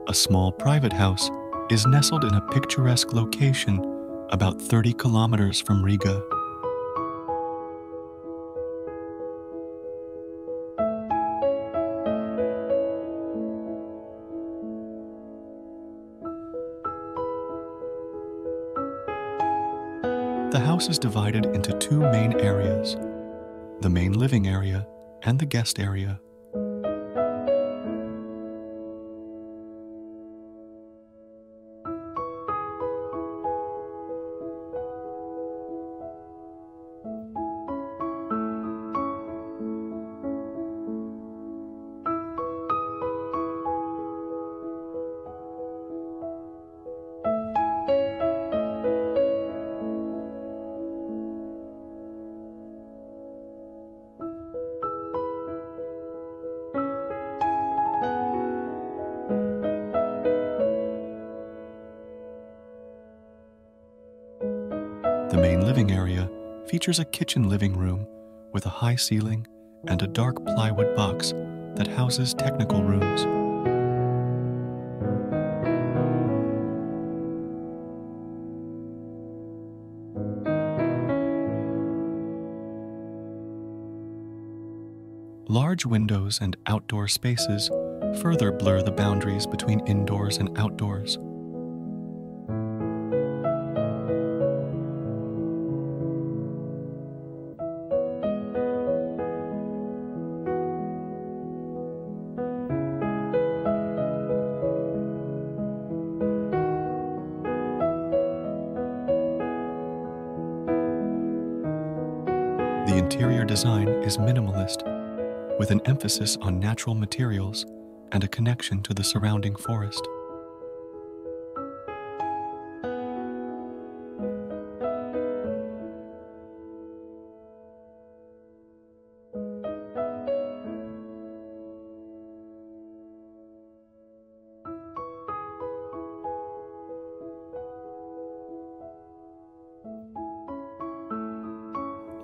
A small private house is nestled in a picturesque location about 30 kilometers from Riga. The house is divided into two main areas, the main living area and the guest area. The main living area features a kitchen living room with a high ceiling and a dark plywood box that houses technical rooms. Large windows and outdoor spaces further blur the boundaries between indoors and outdoors. The interior design is minimalist, with an emphasis on natural materials and a connection to the surrounding forest.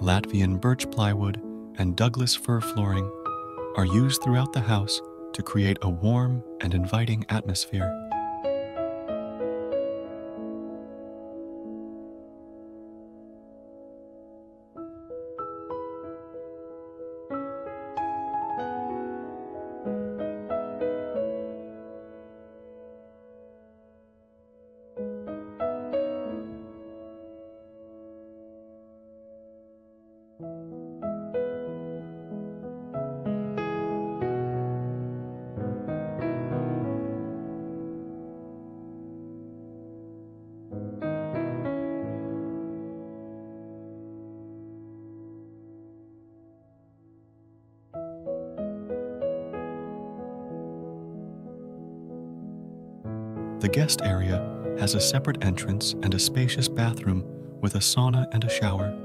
Latvian birch plywood and Douglas fir flooring are used throughout the house to create a warm and inviting atmosphere. The guest area has a separate entrance and a spacious bathroom with a sauna and a shower.